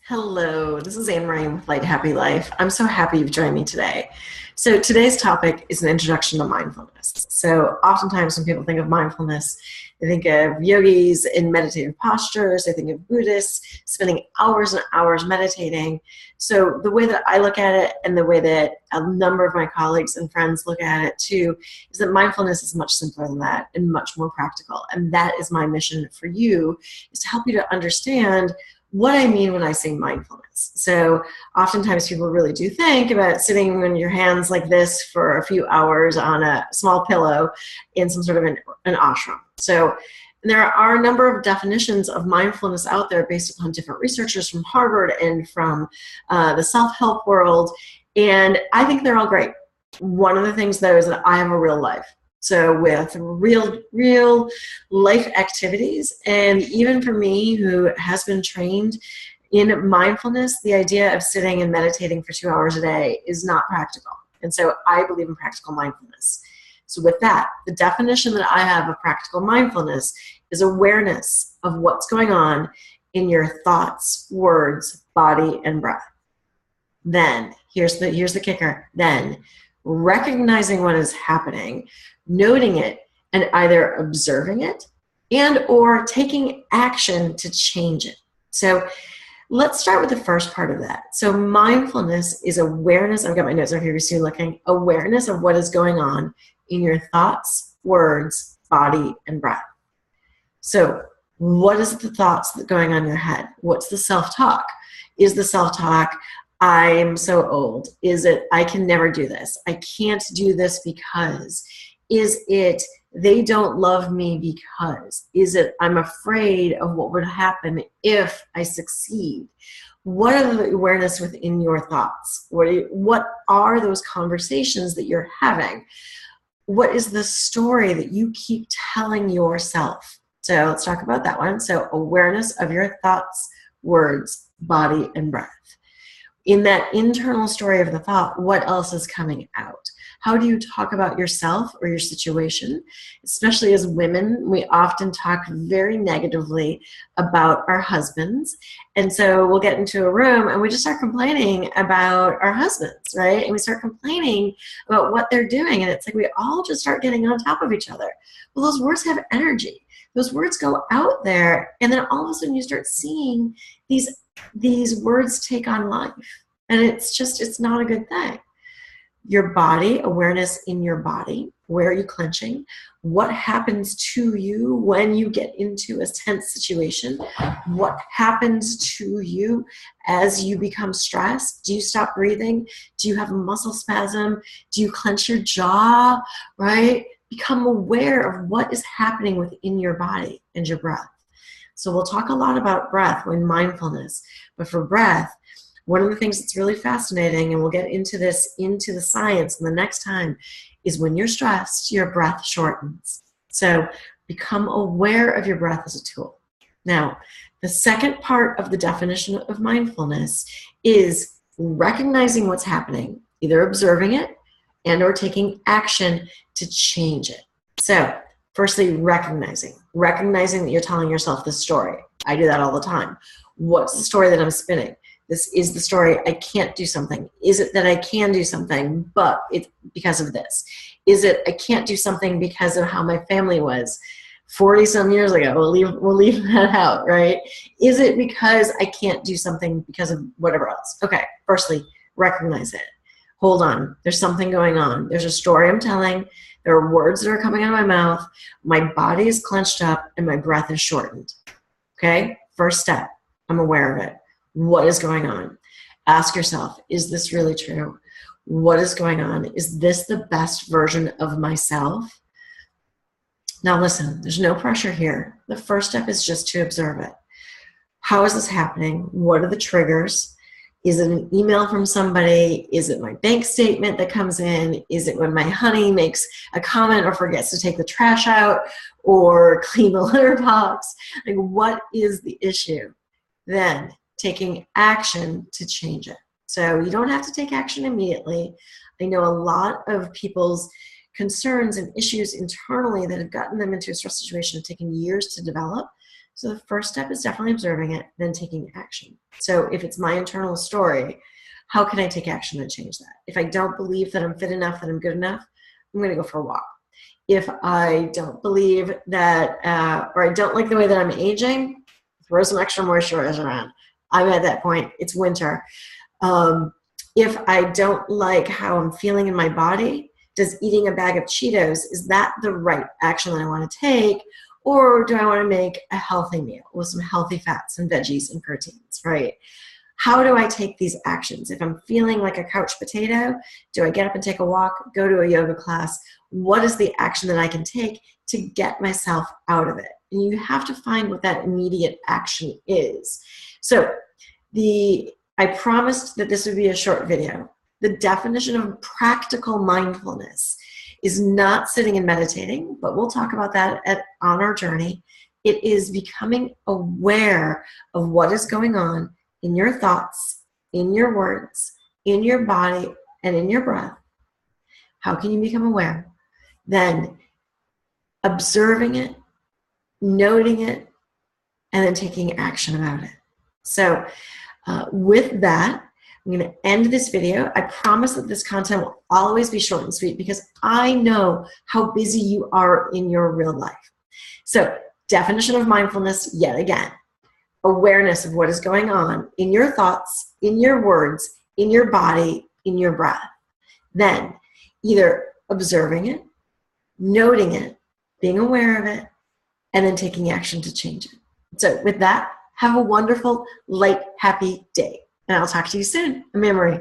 Hello, this is Anne Marie with Light Happy Life. I'm so happy you've joined me today. So today's topic is an introduction to mindfulness. So oftentimes when people think of mindfulness, they think of yogis in meditative postures, they think of Buddhists spending hours and hours meditating. So the way that I look at it and the way that a number of my colleagues and friends look at it too is that mindfulness is much simpler than that and much more practical. And that is my mission for you, is to help you to understand what I mean when I say mindfulness. So oftentimes people really do think about sitting on your hands like this for a few hours on a small pillow in some sort of an ashram. So there are a number of definitions of mindfulness out there based upon different researchers from Harvard and from the self-help world, and I think they're all great. One of the things though is that I have a real life. So with real life activities, and even for me who has been trained in mindfulness, the idea of sitting and meditating for 2 hours a day is not practical. And so I believe in practical mindfulness. So with that, the definition that I have of practical mindfulness is awareness of what's going on in your thoughts, words, body, and breath. Then, here's the kicker, then recognizing what is happening, noting it, and either observing it and or taking action to change it. So let's start with the first part of that. So mindfulness is awareness. I've got my notes over here, so you're looking. Awareness of what is going on in your thoughts, words, body, and breath. So what is the thoughts that are going on in your head? What's the self-talk? Is the self-talk, I'm so old? Is it, I can never do this? I can't do this because? Is it, they don't love me because? Is it, I'm afraid of what would happen if I succeed? What are the awareness within your thoughts? What are those conversations that you're having? What is the story that you keep telling yourself? So let's talk about that one. So awareness of your thoughts, words, body, and breath. In that internal story of the thought, what else is coming out? How do you talk about yourself or your situation? Especially as women, we often talk very negatively about our husbands. And so we'll get into a room and we just start complaining about our husbands, right? And we start complaining about what they're doing. And it's like we all just start getting on top of each other. Well, those words have energy. Those words go out there, and then all of a sudden you start seeing these words take on life. And it's not a good thing. Your body, awareness in your body. Where are you clenching? What happens to you when you get into a tense situation? What happens to you as you become stressed? Do you stop breathing? Do you have a muscle spasm? Do you clench your jaw, right? Become aware of what is happening within your body and your breath. So we'll talk a lot about breath in mindfulness, but for breath, one of the things that's really fascinating, and we'll get into this, into the science the next time, is when you're stressed, your breath shortens. So become aware of your breath as a tool. Now, the second part of the definition of mindfulness is recognizing what's happening, either observing it and or taking action to change it. So firstly, recognizing that you're telling yourself this story. I do that all the time. What's the story that I'm spinning? This is the story, I can't do something. Is it that I can do something, but it's because of this? Is it I can't do something because of how my family was 40 some years ago? We'll leave that out, right? Is it because I can't do something because of whatever else? Okay, firstly, recognize it. Hold on, there's something going on. There's a story I'm telling. There are words that are coming out of my mouth. My body is clenched up and my breath is shortened. Okay, first step, I'm aware of it. What is going on? Ask yourself, is this really true? What is going on? Is this the best version of myself? Now listen, there's no pressure here. The first step is just to observe it. How is this happening? What are the triggers? Is it an email from somebody? Is it my bank statement that comes in? Is it when my honey makes a comment or forgets to take the trash out or clean the litter box? Like, what is the issue? Then taking action to change it. So you don't have to take action immediately. I know a lot of people's concerns and issues internally that have gotten them into a stress situation have taken years to develop. So the first step is definitely observing it, then taking action. So if it's my internal story, how can I take action to change that? If I don't believe that I'm fit enough, that I'm good enough, I'm going to go for a walk. If I don't believe that, or I don't like the way that I'm aging, throw some extra moisturizer on. I'm at that point. It's winter. If I don't like how I'm feeling in my body, does eating a bag of Cheetos, is that the right action that I want to take? Or do I want to make a healthy meal with some healthy fats and veggies and proteins, right? How do I take these actions? If I'm feeling like a couch potato, do I get up and take a walk, go to a yoga class? What is the action that I can take to get myself out of it? And you have to find what that immediate action is. So I promised that this would be a short video. The definition of practical mindfulness is not sitting and meditating, but we'll talk about that on our journey. It is becoming aware of what is going on in your thoughts, in your words, in your body, and in your breath. How can you become aware? Then observing it, noting it, and then taking action about it. So with that, I'm going to end this video. I promise that this content will always be short and sweet because I know how busy you are in your real life. So definition of mindfulness, yet again, awareness of what is going on in your thoughts, in your words, in your body, in your breath. Then either observing it, noting it, being aware of it, and then taking action to change it. So with that, have a wonderful, light, happy day. And I'll talk to you soon. I'm Anne Marie.